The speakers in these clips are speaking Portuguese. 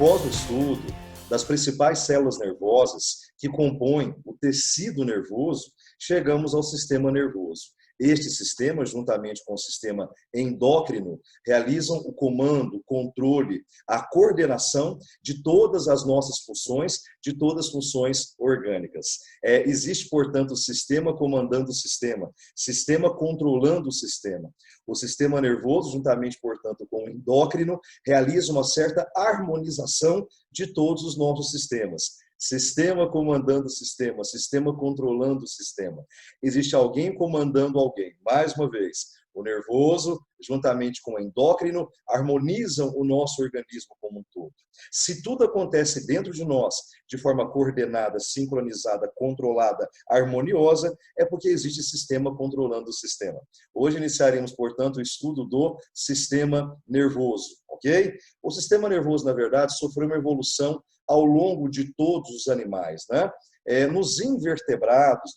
após o estudo das principais células nervosas que compõem o tecido nervoso, chegamos ao sistema nervoso. Este sistema, juntamente com o sistema endócrino, realizam o comando, o controle, a coordenação de todas as nossas funções, de todas as funções orgânicas. Existe, portanto, o sistema comandando o sistema controlando o sistema. O sistema nervoso, juntamente, portanto, com o endócrino, realiza uma certa harmonização de todos os nossos sistemas. Sistema comandando o sistema controlando o sistema. Existe alguém comandando alguém. Mais uma vez, o nervoso, juntamente com o endócrino, harmonizam o nosso organismo como um todo. Se tudo acontece dentro de nós, de forma coordenada, sincronizada, controlada, harmoniosa, é porque existe sistema controlando o sistema. Hoje iniciaremos, portanto, o estudo do sistema nervoso, ok? O sistema nervoso, na verdade, sofreu uma evolução ao longo de todos os animais, né? Nos invertebrados,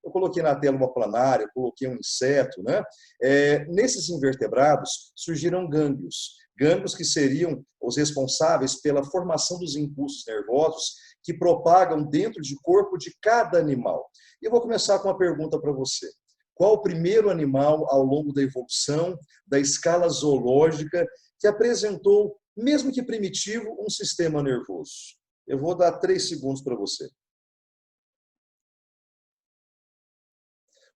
eu coloquei na tela uma planária, coloquei um inseto, né? Nesses invertebrados surgiram gânglios que seriam os responsáveis pela formação dos impulsos nervosos que propagam dentro do corpo de cada animal. E eu vou começar com uma pergunta para você. Qual o primeiro animal ao longo da evolução, da escala zoológica, que apresentou, mesmo que primitivo, um sistema nervoso? Eu vou dar 3 segundos para você.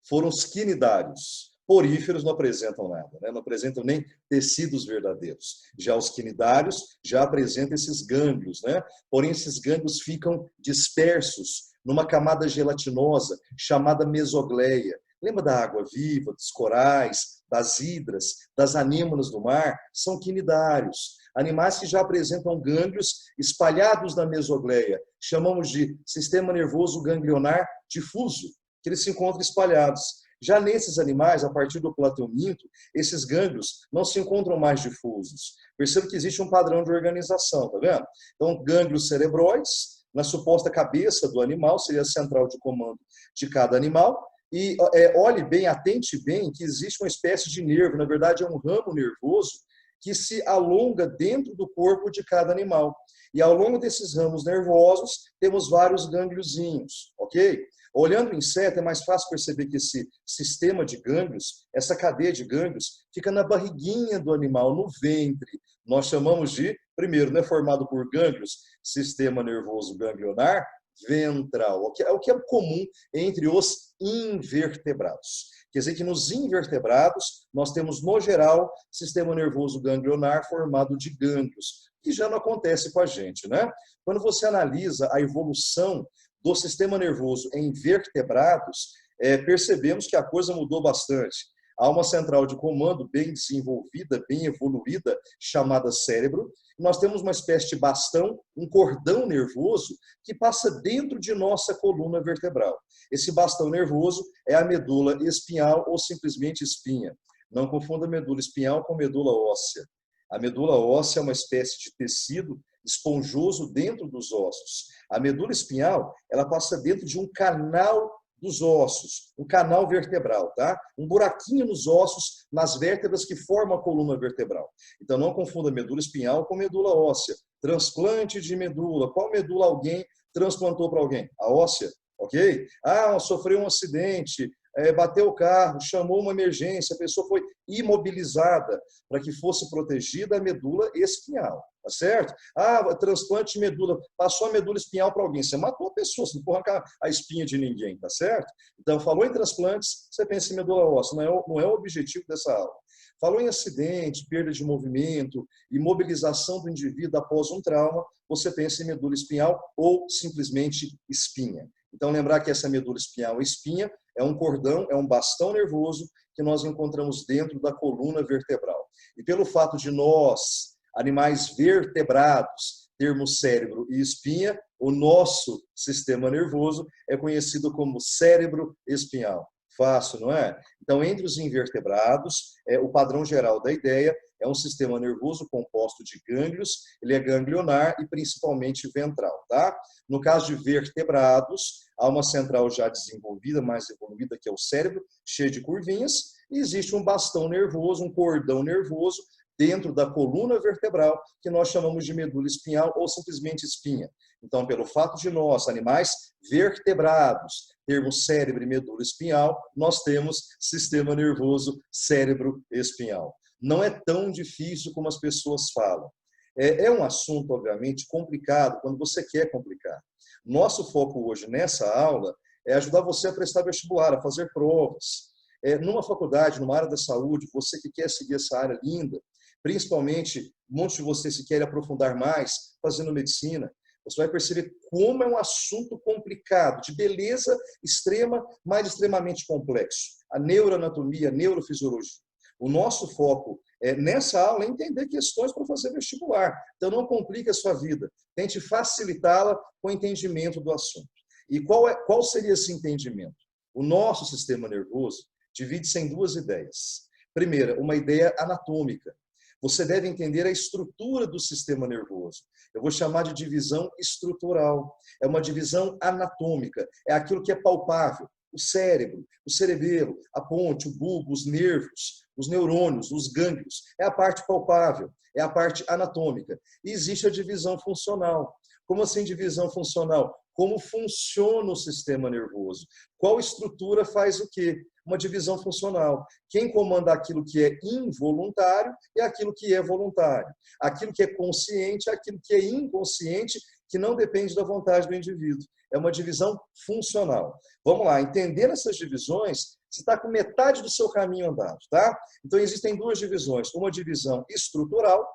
Foram os quinidários. Poríferos não apresentam nada, né? Não apresentam nem tecidos verdadeiros. Já os quinidários já apresentam esses gânglios, né? Porém, esses gânglios ficam dispersos numa camada gelatinosa chamada mesogleia. Lembra da água-viva, dos corais, das hidras, das anêmonas do mar? São quinidários. Animais que já apresentam gânglios espalhados na mesogleia. Chamamos de sistema nervoso ganglionar difuso, que eles se encontram espalhados. Já nesses animais, a partir do plateuminto, esses gânglios não se encontram mais difusos. Perceba que existe um padrão de organização, tá vendo? Então, gânglios cerebroides, na suposta cabeça do animal, seria a central de comando de cada animal. E olhe bem, atente bem, que existe uma espécie de nervo, na verdade é um ramo nervoso, que se alonga dentro do corpo de cada animal. E ao longo desses ramos nervosos, temos vários gângliozinhos, ok? Olhando o inseto, é mais fácil perceber que esse sistema de gânglios, essa cadeia de gânglios, fica na barriguinha do animal, no ventre. Nós chamamos de, primeiro, né, formado por gânglios, sistema nervoso ganglionar ventral, o que é comum entre os invertebrados. Quer dizer que nos invertebrados, nós temos, no geral, sistema nervoso ganglionar formado de gânglios, que já não acontece com a gente, né? Quando você analisa a evolução do sistema nervoso em vertebrados, percebemos que a coisa mudou bastante. Há uma central de comando bem desenvolvida, bem evoluída, chamada cérebro. Nós temos uma espécie de bastão, um cordão nervoso, que passa dentro de nossa coluna vertebral. Esse bastão nervoso é a medula espinhal ou simplesmente espinha. Não confunda a medula espinhal com medula óssea. A medula óssea é uma espécie de tecido esponjoso dentro dos ossos. A medula espinhal, ela passa dentro de um canal dos ossos, um canal vertebral, tá? Um buraquinho nos ossos, nas vértebras que formam a coluna vertebral. Então não confunda medula espinhal com medula óssea. Transplante de medula. Qual medula alguém transplantou para alguém? A óssea, ok? Sofreu um acidente, bateu o carro, chamou uma emergência, a pessoa foi imobilizada para que fosse protegida a medula espinhal, tá certo? Transplante de medula, passou a medula espinhal para alguém, você matou a pessoa, você não pode arrancar a espinha de ninguém, tá certo? Então, falou em transplantes, você pensa em medula óssea, não é o objetivo dessa aula. Falou em acidente, perda de movimento, imobilização do indivíduo após um trauma, você pensa em medula espinhal ou simplesmente espinha. Então, lembrar que essa medula espinhal, espinha, é um cordão, é um bastão nervoso que nós encontramos dentro da coluna vertebral. E pelo fato de nós, animais vertebrados, termos cérebro e espinha, o nosso sistema nervoso é conhecido como cérebro espinhal. Fácil, não é? Então, entre os invertebrados, o padrão geral da ideia é um sistema nervoso composto de gânglios, ele é ganglionar e principalmente ventral, tá? No caso de vertebrados, há uma central já desenvolvida, mais evoluída, que é o cérebro, cheio de curvinhas, e existe um bastão nervoso, um cordão nervoso, dentro da coluna vertebral, que nós chamamos de medula espinhal ou simplesmente espinha. Então, pelo fato de nós, animais vertebrados, termos cérebro e medula espinhal, nós temos sistema nervoso cérebro-espinhal. Não é tão difícil como as pessoas falam. É um assunto, obviamente, complicado quando você quer complicar. Nosso foco hoje nessa aula é ajudar você a prestar vestibular, a fazer provas. Numa faculdade, numa área da saúde, você que quer seguir essa área linda, principalmente, muitos de vocês que querem aprofundar mais, fazendo medicina, você vai perceber como é um assunto complicado, de beleza extrema, mas extremamente complexo. A neuroanatomia, a neurofisiologia. O nosso foco nessa aula é entender questões para fazer vestibular. Então, não complique a sua vida. Tente facilitá-la com o entendimento do assunto. E qual seria esse entendimento? O nosso sistema nervoso divide-se em duas ideias. Primeira, uma ideia anatômica. Você deve entender a estrutura do sistema nervoso. Eu vou chamar de divisão estrutural. É uma divisão anatômica. É aquilo que é palpável. O cérebro, o cerebelo, a ponte, o bulbo, os nervos, os neurônios, os gânglios. É a parte palpável, é a parte anatômica. E existe a divisão funcional. Como assim divisão funcional? Como funciona o sistema nervoso? Qual estrutura faz o quê? Uma divisão funcional. Quem comanda aquilo que é involuntário e aquilo que é voluntário. Aquilo que é consciente e aquilo que é inconsciente, que não depende da vontade do indivíduo. É uma divisão funcional. Vamos lá, entendendo essas divisões, você está com metade do seu caminho andado, tá? Então, existem duas divisões. Uma divisão estrutural,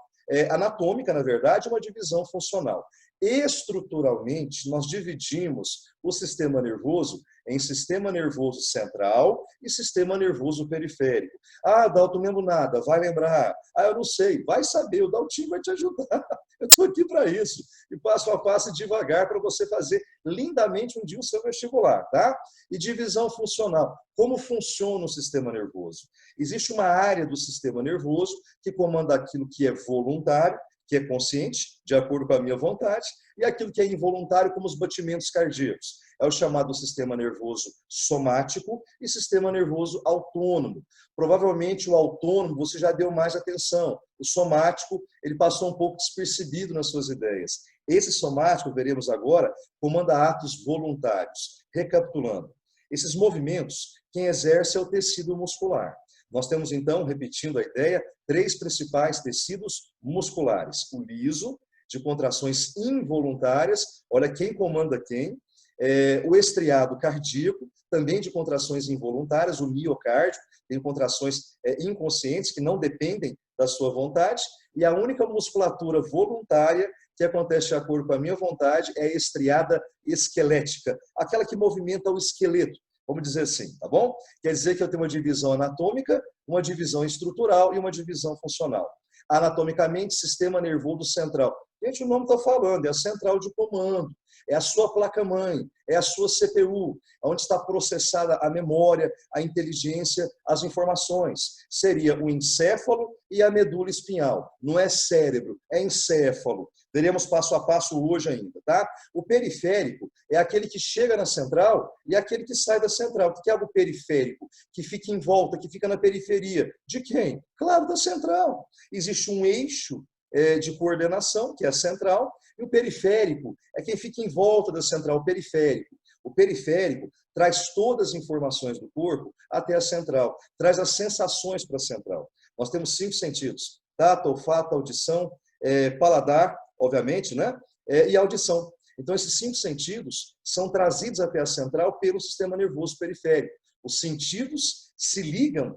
anatômica, na verdade, e uma divisão funcional. Estruturalmente, nós dividimos o sistema nervoso em sistema nervoso central e sistema nervoso periférico. Ah, Dalton, não lembro nada, vai lembrar. Ah, eu não sei, vai saber, o Dalton vai te ajudar. Eu estou aqui para isso. E passo a passo e devagar para você fazer lindamente um dia o seu vestibular, tá? E divisão funcional. Como funciona o sistema nervoso? Existe uma área do sistema nervoso que comanda aquilo que é voluntário, que é consciente, de acordo com a minha vontade, e aquilo que é involuntário, como os batimentos cardíacos. É o chamado sistema nervoso somático e sistema nervoso autônomo. Provavelmente o autônomo você já deu mais atenção. O somático, ele passou um pouco despercebido nas suas ideias. Esse somático, veremos agora, comanda atos voluntários. Recapitulando, esses movimentos, quem exerce é o tecido muscular. Nós temos, então, repetindo a ideia, três principais tecidos musculares. O liso, de contrações involuntárias, olha quem comanda quem. O estriado cardíaco, também de contrações involuntárias. O miocárdio tem contrações inconscientes, que não dependem da sua vontade. E a única musculatura voluntária que acontece de acordo com a minha vontade é a estriada esquelética, aquela que movimenta o esqueleto. Vamos dizer assim, tá bom? Quer dizer que eu tenho uma divisão anatômica, uma divisão estrutural e uma divisão funcional. Anatomicamente, sistema nervoso central. Gente, o nome está falando, é a central de comando, é a sua placa-mãe, é a sua CPU, onde está processada a memória, a inteligência, as informações. Seria o encéfalo e a medula espinhal. Não é cérebro, é encéfalo. Veremos passo a passo hoje ainda, tá? O periférico é aquele que chega na central e aquele que sai da central. O que é algo periférico? Que fica em volta, que fica na periferia. De quem? Claro, da central. Existe um eixo de coordenação, que é a central, e o periférico é quem fica em volta da central, o periférico. O periférico traz todas as informações do corpo até a central, traz as sensações para a central. Nós temos 5 sentidos: tato, olfato, audição, paladar, obviamente, né? E audição. Então, esses 5 sentidos são trazidos até a central pelo sistema nervoso periférico. Os sentidos se ligam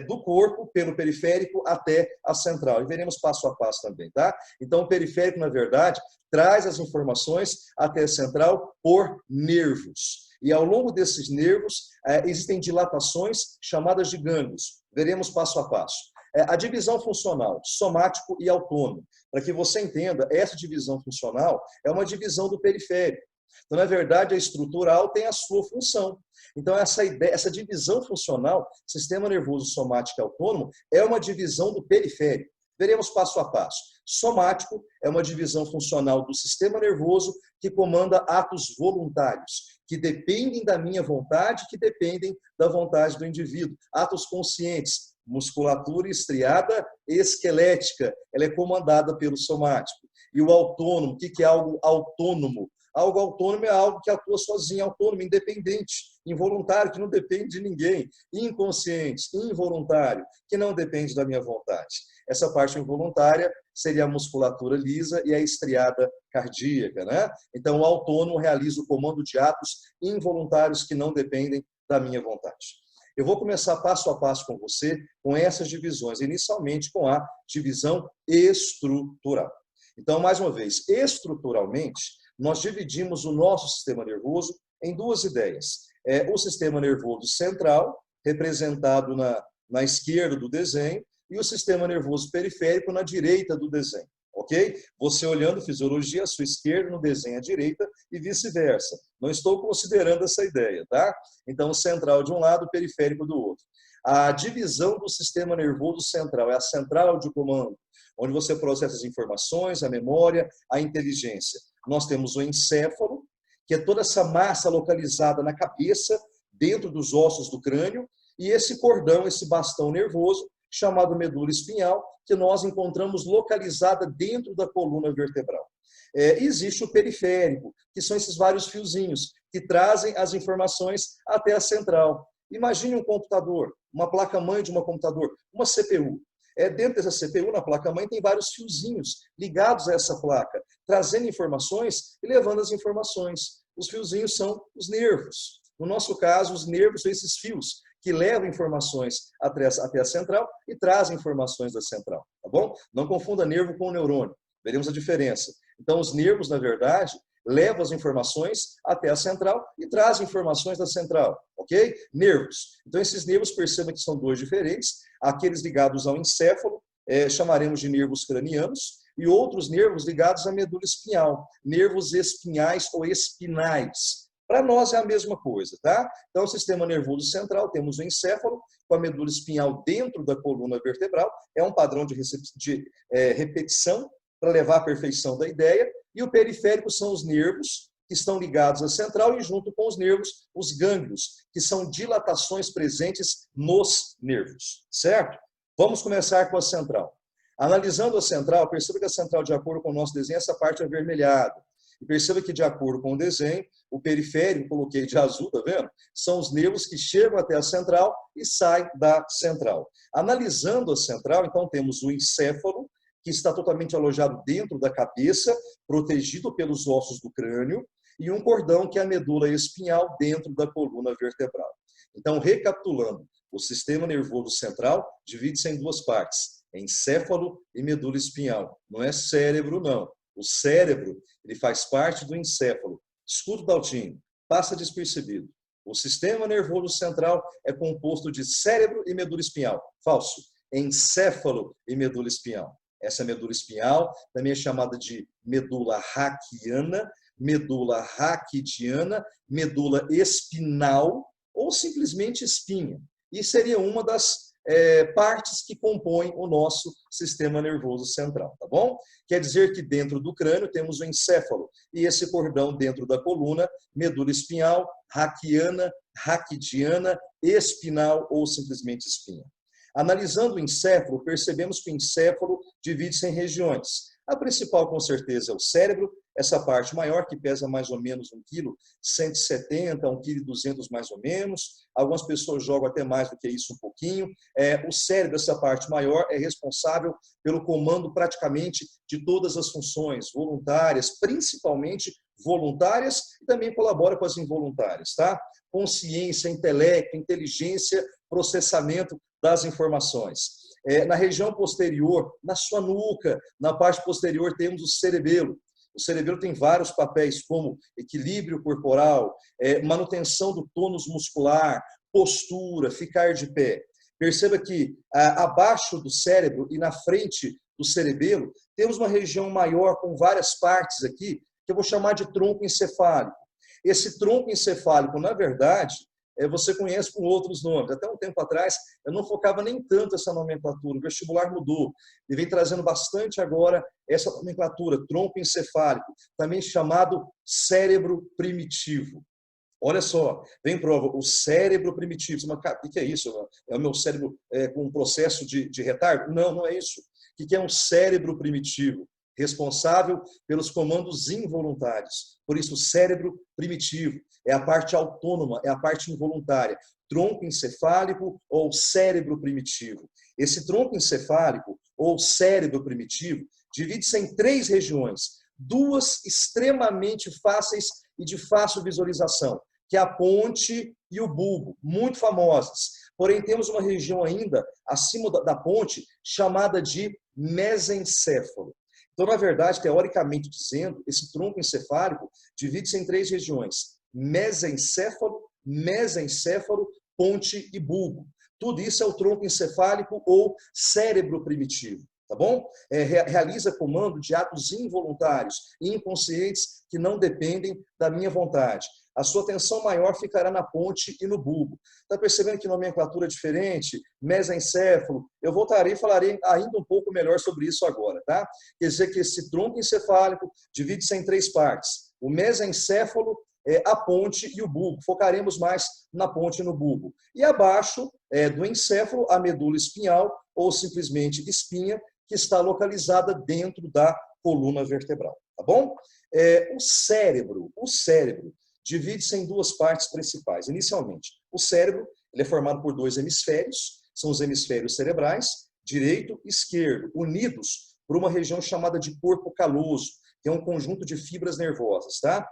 do corpo pelo periférico até a central. E veremos passo a passo também, tá? Então, o periférico, na verdade, traz as informações até a central por nervos. E ao longo desses nervos, existem dilatações chamadas de gânglios. Veremos passo a passo. A divisão funcional, somático e autônomo. Para que você entenda, essa divisão funcional é uma divisão do periférico. Então, na verdade, a estrutural tem a sua função. Então, essa divisão funcional, sistema nervoso somático e autônomo, é uma divisão do periférico. Veremos passo a passo. Somático é uma divisão funcional do sistema nervoso que comanda atos voluntários, que dependem da minha vontade, que dependem da vontade do indivíduo. Atos conscientes, musculatura estriada esquelética, ela é comandada pelo somático. E o autônomo, o que é algo autônomo? Algo autônomo é algo que atua sozinho, autônomo, independente, involuntário, que não depende de ninguém, inconsciente, involuntário, que não depende da minha vontade. Essa parte involuntária seria a musculatura lisa e a estriada cardíaca, né? Então, o autônomo realiza o comando de atos involuntários que não dependem da minha vontade. Eu vou começar passo a passo com você, com essas divisões, inicialmente com a divisão estrutural. Então, mais uma vez, estruturalmente, nós dividimos o nosso sistema nervoso em duas ideias. O sistema nervoso central, representado na esquerda do desenho, e o sistema nervoso periférico na direita do desenho, ok? Você olhando fisiologia à sua esquerda, no desenho à direita e vice-versa. Não estou considerando essa ideia, tá? Então, o central de um lado, o periférico do outro. A divisão do sistema nervoso central é a central de comando, onde você processa as informações, a memória, a inteligência. Nós temos o encéfalo, que é toda essa massa localizada na cabeça, dentro dos ossos do crânio, e esse cordão, esse bastão nervoso, chamado medula espinhal, que nós encontramos localizada dentro da coluna vertebral. Existe o periférico, que são esses vários fiozinhos, que trazem as informações até a central. Imagine um computador, uma placa-mãe de um computador, uma CPU. Dentro dessa CPU, na placa-mãe, tem vários fiozinhos ligados a essa placa, trazendo informações e levando as informações. Os fiozinhos são os nervos. No nosso caso, os nervos são esses fios que levam informações até a central e trazem informações da central, tá bom? Não confunda nervo com neurônio, veremos a diferença. Então, os nervos, na verdade, levam as informações até a central e trazem informações da central, ok? Nervos. Então, esses nervos, percebam que são dois diferentes. Aqueles ligados ao encéfalo, chamaremos de nervos cranianos, e outros nervos ligados à medula espinhal, nervos espinhais ou espinais. Para nós é a mesma coisa, tá? Então, o sistema nervoso central, temos o encéfalo, com a medula espinhal dentro da coluna vertebral, é um padrão de repetição para levar à perfeição da ideia, e o periférico são os nervos que estão ligados à central e junto com os nervos, os gânglios, que são dilatações presentes nos nervos, certo? Vamos começar com a central. Analisando a central, perceba que a central, de acordo com o nosso desenho, essa parte é avermelhada. E perceba que, de acordo com o desenho, o periférico, coloquei de azul, tá vendo? São os nervos que chegam até a central e saem da central. Analisando a central, então, temos o encéfalo, que está totalmente alojado dentro da cabeça, protegido pelos ossos do crânio, e um cordão, que é a medula espinhal, dentro da coluna vertebral. Então, recapitulando, o sistema nervoso central divide-se em duas partes, encéfalo e medula espinhal. Não é cérebro, não. O cérebro, ele faz parte do encéfalo. Escudo Daltinho, passa despercebido. O sistema nervoso central é composto de cérebro e medula espinhal. Falso. Encéfalo e medula espinhal. Essa medula espinhal também é chamada de medula raquiana, medula raquidiana, medula espinal ou simplesmente espinha. E seria uma das partes que compõem o nosso sistema nervoso central, tá bom? Quer dizer que dentro do crânio temos o encéfalo e esse cordão dentro da coluna, medula espinhal, raquiana, raquidiana, espinal ou simplesmente espinha. Analisando o encéfalo, percebemos que o encéfalo divide-se em regiões. A principal, com certeza, é o cérebro, essa parte maior, que pesa mais ou menos 1,170 kg, 1,2 kg mais ou menos. Algumas pessoas jogam até mais do que isso um pouquinho. O cérebro, essa parte maior, é responsável pelo comando praticamente de todas as funções voluntárias, principalmente voluntárias, e também colabora com as involuntárias, tá? Consciência, intelecto, inteligência, processamento das informações. Na região posterior, na sua nuca, na parte posterior, temos o cerebelo. O cerebelo tem vários papéis, como equilíbrio corporal, manutenção do tônus muscular, postura, ficar de pé. Perceba que abaixo do cérebro e na frente do cerebelo, temos uma região maior com várias partes aqui, que eu vou chamar de tronco encefálico. Esse tronco encefálico, na verdade, você conhece com outros nomes. Até um tempo atrás, eu não focava nem tanto essa nomenclatura. O vestibular mudou. E vem trazendo bastante agora essa nomenclatura, tronco encefálico, também chamado cérebro primitivo. Olha só, vem prova, o cérebro primitivo. Mas, cara, o que é isso? É o meu cérebro com um processo de retardo? Não, não é isso. O que é um cérebro primitivo? Responsável pelos comandos involuntários. Por isso, o cérebro primitivo é a parte autônoma, é a parte involuntária. Tronco encefálico ou cérebro primitivo. Esse tronco encefálico ou cérebro primitivo divide-se em 3 regiões, 2 extremamente fáceis e de fácil visualização, que é a ponte e o bulbo, muito famosas. Porém, temos uma região ainda acima da ponte chamada de mesencéfalo. Então, na verdade, teoricamente dizendo, esse tronco encefálico divide-se em 3 regiões: mesencéfalo, mesencéfalo, ponte e bulbo. Tudo isso é o tronco encefálico ou cérebro primitivo, tá bom? Realiza comando de atos involuntários e inconscientes que não dependem da minha vontade. A sua atenção maior ficará na ponte e no bulbo. Está percebendo que nomenclatura é diferente? Mesencéfalo. Eu voltarei e falarei ainda um pouco melhor sobre isso agora, tá? Quer dizer que esse tronco encefálico divide-se em 3 partes. O mesencéfalo, a ponte e o bulbo. Focaremos mais na ponte e no bulbo. E abaixo do encéfalo, a medula espinhal, ou simplesmente espinha, que está localizada dentro da coluna vertebral, tá bom? O cérebro divide-se em 2 partes principais. Inicialmente, o cérebro ele é formado por 2 hemisférios, são os hemisférios cerebrais, direito e esquerdo, unidos por uma região chamada de corpo caloso, que é um conjunto de fibras nervosas, tá?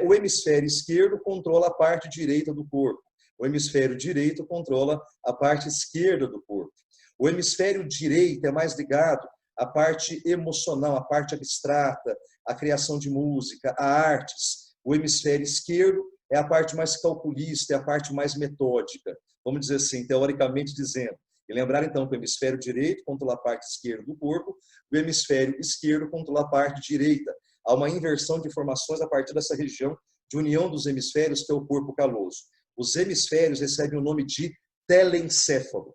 O hemisfério esquerdo controla a parte direita do corpo. O hemisfério direito controla a parte esquerda do corpo. O hemisfério direito é mais ligado à parte emocional, à parte abstrata, à criação de música, a artes. O hemisfério esquerdo é a parte mais calculista, é a parte mais metódica, vamos dizer assim, teoricamente dizendo. E lembrar então que o hemisfério direito controla a parte esquerda do corpo, o hemisfério esquerdo controla a parte direita. Há uma inversão de informações a partir dessa região de união dos hemisférios, que é o corpo caloso. Os hemisférios recebem o nome de telencéfalo.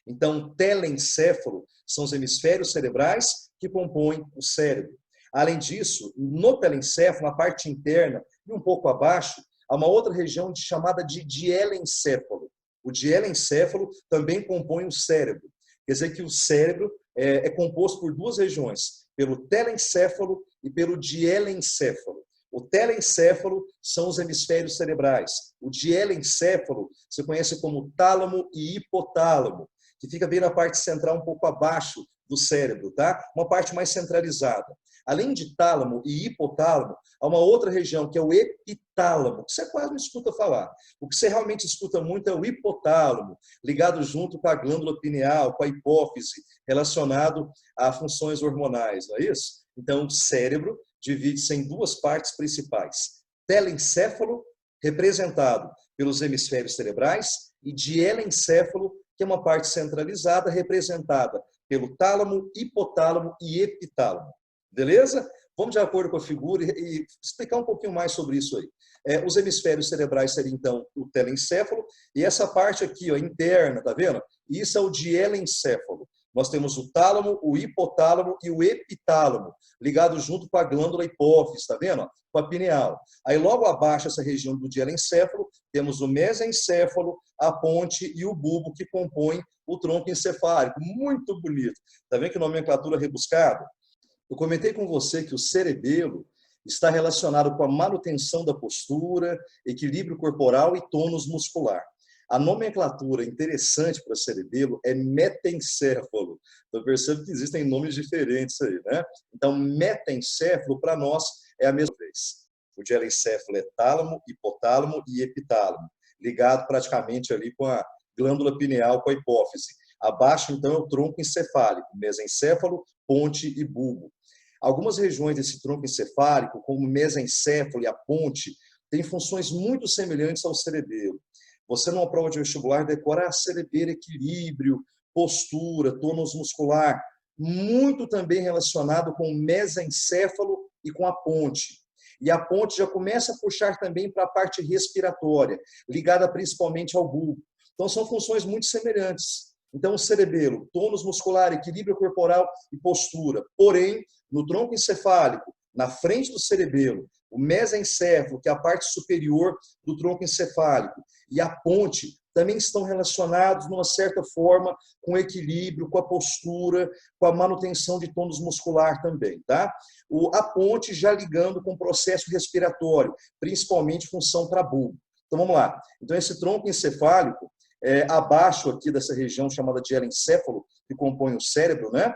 Então, telencéfalo são os hemisférios cerebrais que compõem o cérebro. Além disso, no telencéfalo, na parte interna e um pouco abaixo, há uma outra região chamada de dielencéfalo. O dielencéfalo também compõe o cérebro. Quer dizer que o cérebro é composto por 2 regiões, pelo telencéfalo e pelo dielencéfalo. O telencéfalo são os hemisférios cerebrais. O dielencéfalo se conhece como tálamo e hipotálamo, que fica bem na parte central, um pouco abaixo do cérebro, tá? Uma parte mais centralizada. Além de tálamo e hipotálamo, há uma outra região, que é o epitálamo, que você quase não escuta falar. O que você realmente escuta muito é o hipotálamo, ligado junto com a glândula pineal, com a hipófise, relacionado a funções hormonais, não é isso? Então, o cérebro divide-se em 2 partes principais. Telencéfalo, representado pelos hemisférios cerebrais, e dielencéfalo, que é uma parte centralizada, representada pelo tálamo, hipotálamo e epitálamo. Beleza? Vamos de acordo com a figura e explicar um pouquinho mais sobre isso aí. Os hemisférios cerebrais seriam, então, o telencéfalo, e essa parte aqui, ó, interna, tá vendo? Isso é o dielencéfalo. Nós temos o tálamo, o hipotálamo e o epitálamo, ligados junto com a glândula hipófise, tá vendo? Com a pineal. Aí, logo abaixo, essa região do dielencéfalo, temos o mesencéfalo, a ponte e o bulbo, que compõem o tronco encefálico. Muito bonito. Tá vendo que nomenclatura rebuscada? Eu comentei com você que o cerebelo está relacionado com a manutenção da postura, equilíbrio corporal e tônus muscular. A nomenclatura interessante para cerebelo é metencéfalo. Eu percebo que existem nomes diferentes aí, né? Então, metencéfalo, para nós, é a mesma vez. O dielencéfalo é tálamo, hipotálamo e epitálamo, ligado praticamente ali com a glândula pineal, com a hipófise. Abaixo, então, é o tronco encefálico, mesencéfalo, ponte e bulbo. Algumas regiões desse tronco encefálico, como o mesencéfalo e a ponte, têm funções muito semelhantes ao cerebelo. Você, numa prova de vestibular, decora cerebelo, equilíbrio, postura, tônus muscular, muito também relacionado com o mesencéfalo e com a ponte. E a ponte já começa a puxar também para a parte respiratória, ligada principalmente ao bulbo. Então, são funções muito semelhantes. Então, o cerebelo, tônus muscular, equilíbrio corporal e postura. Porém, no tronco encefálico, na frente do cerebelo, o mesencéfalo, que é a parte superior do tronco encefálico, e a ponte também estão relacionados, de uma certa forma, com o equilíbrio, com a postura, com a manutenção de tônus muscular também, tá? A ponte já ligando com o processo respiratório, principalmente função para bulbo. Então, vamos lá. Então, esse tronco encefálico, abaixo aqui dessa região chamada de helencéfalo, que compõe o cérebro, né?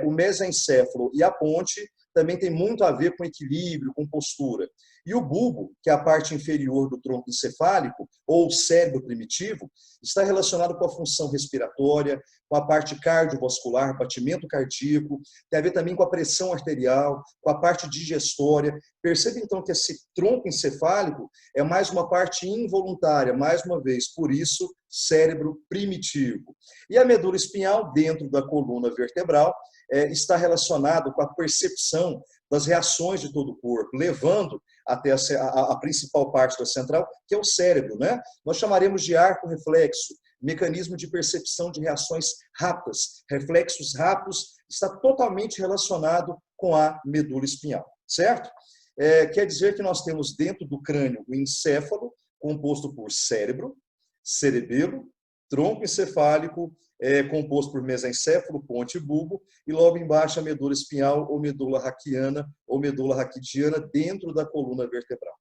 O mesencéfalo e a ponte também tem muito a ver com equilíbrio, com postura. E o bulbo, que é a parte inferior do tronco encefálico, ou cérebro primitivo, está relacionado com a função respiratória, com a parte cardiovascular, batimento cardíaco, tem a ver também com a pressão arterial, com a parte digestória. Perceba, então, que esse tronco encefálico é mais uma parte involuntária, mais uma vez, por isso, cérebro primitivo. E a medula espinhal, dentro da coluna vertebral, está relacionado com a percepção das reações de todo o corpo, levando até a principal parte da central, que é o cérebro, né? Nós chamaremos de arco reflexo, mecanismo de percepção de reações rápidas, reflexos rápidos, está totalmente relacionado com a medula espinhal, certo? Quer dizer que nós temos dentro do crânio o encéfalo, composto por cérebro, cerebelo, tronco encefálico, composto por mesencéfalo, ponte e bulbo, e logo embaixo a medula espinhal ou medula raquiana ou medula raquidiana dentro da coluna vertebral.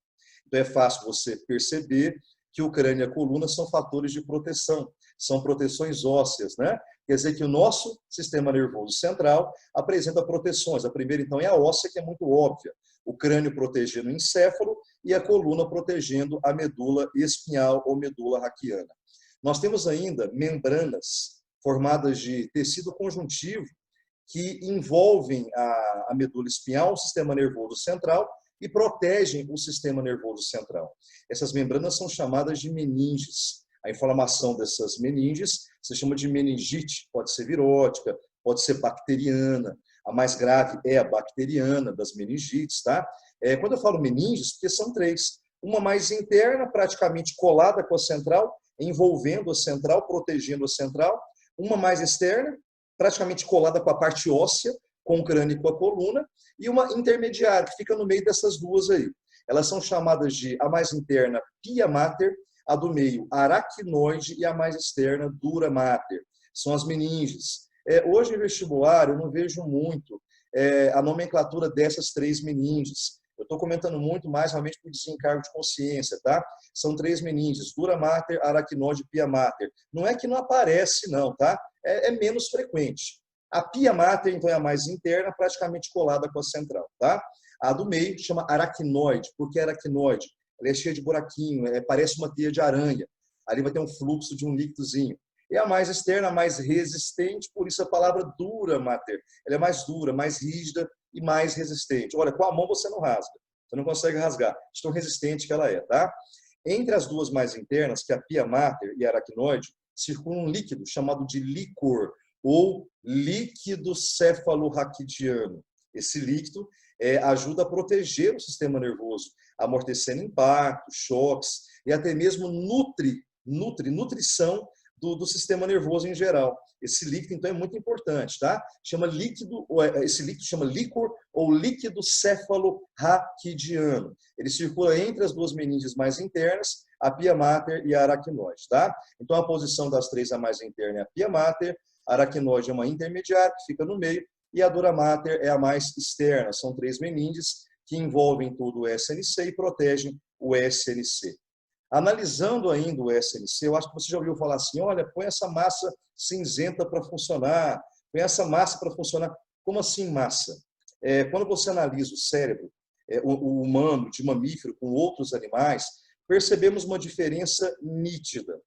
Então é fácil você perceber que o crânio e a coluna são fatores de proteção, são proteções ósseas, né? Quer dizer que o nosso sistema nervoso central apresenta proteções. A primeira, então, é a óssea, que é muito óbvia. O crânio protegendo o encéfalo e a coluna protegendo a medula espinhal ou medula raquiana. Nós temos ainda membranas formadas de tecido conjuntivo que envolvem a medula espinhal, o sistema nervoso central, e protegem o sistema nervoso central. Essas membranas são chamadas de meninges. A inflamação dessas meninges se chama de meningite, pode ser virótica, pode ser bacteriana. A mais grave é a bacteriana das meningites, tá? Quando eu falo meninges, porque são três. Uma mais interna, praticamente colada com a central, envolvendo a central, protegendo a central. Uma mais externa, praticamente colada com a parte óssea, com o crânio e com a coluna, e uma intermediária, que fica no meio dessas duas aí. Elas são chamadas de, a mais interna, pia mater, a do meio, aracnoide, e a mais externa, dura mater. São as meninges. Hoje, em vestibular, eu não vejo muito a nomenclatura dessas três meninges. Eu estou comentando muito mais realmente por desencargo de consciência, tá? São três meninges, dura mater, aracnoide e pia mater. Não é que não aparece, não, tá? É menos frequente. A pia mater, então, é a mais interna, praticamente colada com a central, tá? A do meio chama aracnoide. Por que aracnoide? Ela é cheia de buraquinho, parece uma teia de aranha. Ali vai ter um fluxo de um líquidozinho. E a mais externa, a mais resistente, por isso a palavra dura mater. Ela é mais dura, mais rígida e mais resistente. Olha, com a mão você não rasga, você não consegue rasgar, de tão resistente que ela é, tá? Entre as duas mais internas, que é a pia mater e a aracnoide, circula um líquido chamado de líquor, ou líquido cefalorraquidiano. Esse líquido ajuda a proteger o sistema nervoso, amortecendo impactos, choques, e até mesmo nutrição do sistema nervoso em geral. Esse líquido, então, é muito importante, tá? Esse líquido chama líquor ou líquido cefalorraquidiano. Ele circula entre as duas meninges mais internas, a pia mater e a aracnoide, tá? Então, a posição das três, a mais interna é a pia mater, a aracnoide é uma intermediária, que fica no meio, e a dura mater é a mais externa. São três meninges que envolvem todo o SNC e protegem o SNC. Analisando ainda o SNC, eu acho que você já ouviu falar assim, olha, põe essa massa cinzenta para funcionar, põe essa massa para funcionar. Como assim massa? Quando você analisa o cérebro, o humano, de mamífero, com outros animais, percebemos uma diferença nítida.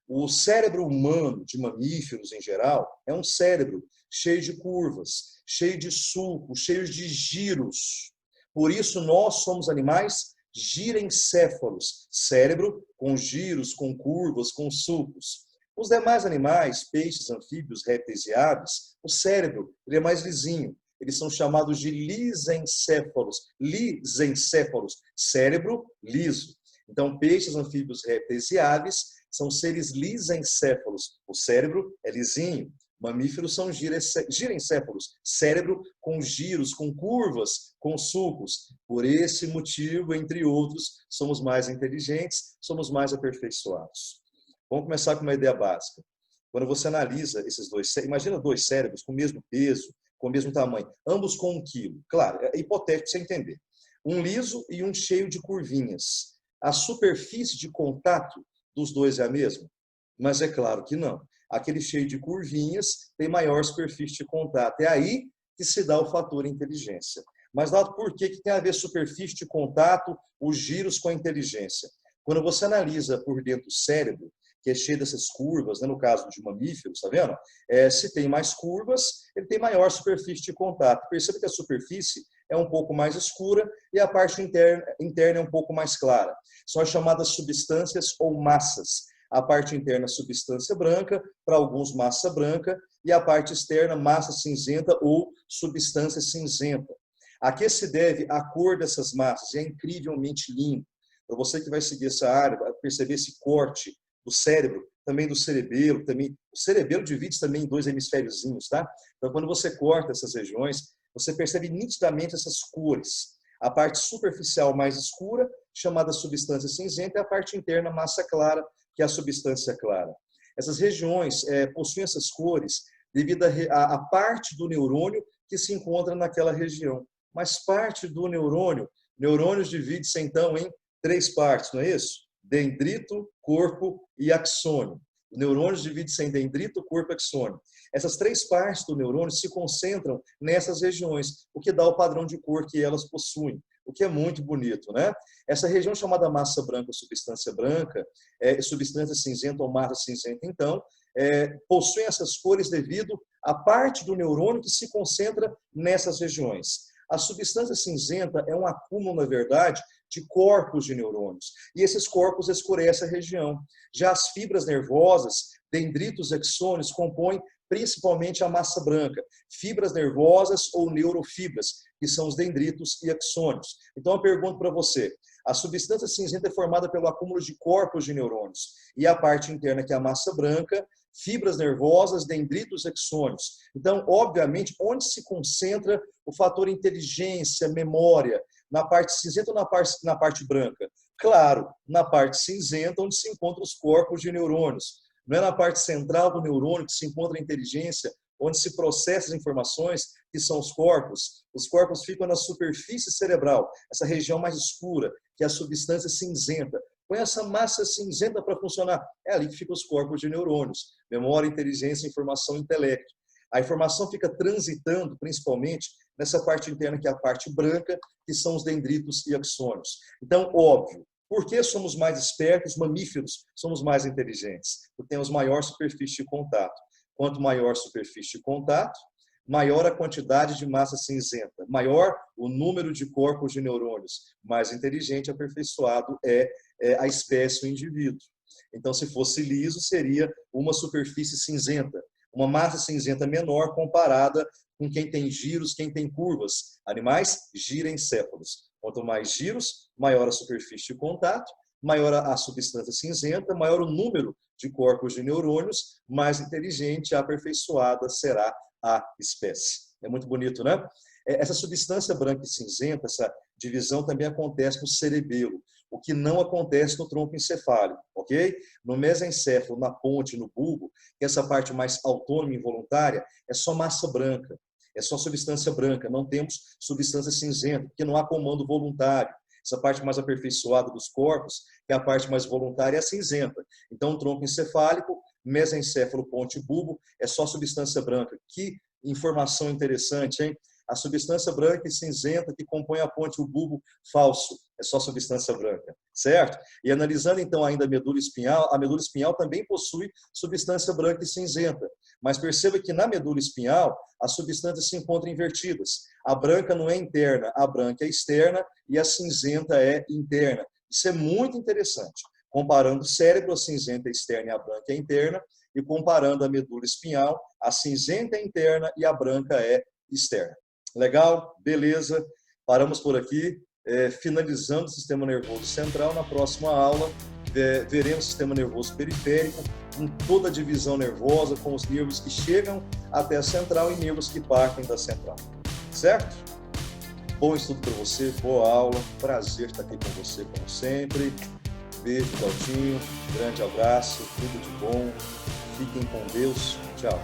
O cérebro humano, de mamíferos em geral, é um cérebro cheio de curvas, cheio de sulcos, cheio de giros. Por isso, nós somos animais girencéfalos, cérebro com giros, com curvas, com sulcos. Os demais animais, peixes, anfíbios, répteis e aves, o cérebro ele é mais lisinho. Eles são chamados de lisencéfalos, cérebro liso. Então, peixes, anfíbios, répteis e aves são seres lisencéfalos. O cérebro é lisinho. Mamíferos são girencéfalos, cérebro com giros, com curvas, com sulcos. Por esse motivo, entre outros, somos mais inteligentes, somos mais aperfeiçoados. Vamos começar com uma ideia básica. Quando você analisa esses dois, imagina dois cérebros com o mesmo peso, com o mesmo tamanho, ambos com 1 quilo. Claro, é hipotético para você entender. Um liso e um cheio de curvinhas. A superfície de contato dos dois é a mesma? Mas é claro que não. Aquele cheio de curvinhas tem maior superfície de contato. É aí que se dá o fator inteligência. Mas, dado por que tem a ver superfície de contato, os giros com a inteligência? Quando você analisa por dentro do cérebro, que é cheio dessas curvas, né, no caso de mamíferos, tá vendo? Se tem mais curvas, ele tem maior superfície de contato. Perceba que a superfície é um pouco mais escura e a parte interna é um pouco mais clara. São as chamadas substâncias ou massas. A parte interna, substância branca, para alguns massa branca, e a parte externa, massa cinzenta ou substância cinzenta. A que se deve a cor dessas massas? É incrivelmente lindo. Para você que vai seguir essa área, vai perceber esse corte do cérebro, também do cerebelo, também o cerebelo divide também em 2 hemisfériozinhos, tá? Então, quando você corta essas regiões, você percebe nitidamente essas cores. A parte superficial mais escura, chamada substância cinzenta, e a parte interna, massa clara, que é a substância clara. Essas regiões possuem essas cores devido à parte do neurônio que se encontra naquela região. Mas parte do neurônio, neurônios divide-se então em 3 partes, não é isso? Dendrito, corpo e axônio. Os neurônios dividem-se em dendrito, corpo e axônio. Essas 3 partes do neurônio se concentram nessas regiões, o que dá o padrão de cor que elas possuem, o que é muito bonito, né? Essa região chamada massa branca ou substância branca, substância cinzenta ou massa cinzenta, então, possuem essas cores devido à parte do neurônio que se concentra nessas regiões. A substância cinzenta é um acúmulo, na verdade, de corpos de neurônios. E esses corpos escurecem a região. Já as fibras nervosas, dendritos e axônios, compõem principalmente a massa branca. Fibras nervosas ou neurofibras, que são os dendritos e axônios. Então, eu pergunto para você, a substância cinzenta é formada pelo acúmulo de corpos de neurônios. E a parte interna, que é a massa branca, fibras nervosas, dendritos e axônios. Então, obviamente, onde se concentra o fator inteligência, memória? Na parte cinzenta ou na parte branca? Claro, na parte cinzenta, onde se encontram os corpos de neurônios. Não é na parte central do neurônio que se encontra a inteligência, onde se processa as informações, que são os corpos. Os corpos ficam na superfície cerebral, essa região mais escura, que é a substância cinzenta. Põe essa massa cinzenta para funcionar. É ali que ficam os corpos de neurônios. Memória, inteligência, informação, intelecto. A informação fica transitando, principalmente, nessa parte interna, que é a parte branca, que são os dendritos e axônios. Então, óbvio, por que somos mais espertos? Mamíferos somos mais inteligentes, porque temos maior superfície de contato. Quanto maior a superfície de contato, maior a quantidade de massa cinzenta, maior o número de corpos de neurônios, mais inteligente e aperfeiçoado é a espécie, o indivíduo. Então, se fosse liso, seria uma superfície cinzenta, uma massa cinzenta menor comparada com quem tem giros, quem tem curvas. Animais girencéfalos. Quanto mais giros, maior a superfície de contato, maior a substância cinzenta, maior o número de corpos de neurônios, mais inteligente e aperfeiçoada será a espécie. É muito bonito, né? Essa substância branca e cinzenta, essa divisão também acontece no cerebelo, o que não acontece no tronco encefálico, ok? No mesencéfalo, na ponte, no bulbo, que é essa parte mais autônoma e involuntária, é só massa branca, é só substância branca, não temos substância cinzenta, porque não há comando voluntário. Essa parte mais aperfeiçoada dos corpos, que é a parte mais voluntária, é a cinzenta. Então, o tronco encefálico, mesencéfalo, ponte e bulbo, é só substância branca. Que informação interessante, hein? A substância branca e cinzenta que compõe a ponte e o bulbo, falso, é só substância branca, certo? E analisando então ainda a medula espinhal também possui substância branca e cinzenta, mas perceba que na medula espinhal as substâncias se encontram invertidas. A branca não é interna, a branca é externa e a cinzenta é interna. Isso é muito interessante. Comparando o cérebro, a cinzenta é externa e a branca é interna, e comparando a medula espinhal, a cinzenta é interna e a branca é externa. Legal? Beleza. Paramos por aqui. Finalizando o sistema nervoso central. Na próxima aula, veremos o sistema nervoso periférico, com toda a divisão nervosa, com os nervos que chegam até a central e nervos que partem da central. Certo? Bom estudo para você, boa aula, prazer estar aqui com você como sempre. Beijo, Daltinho, grande abraço, tudo de bom, fiquem com Deus, tchau.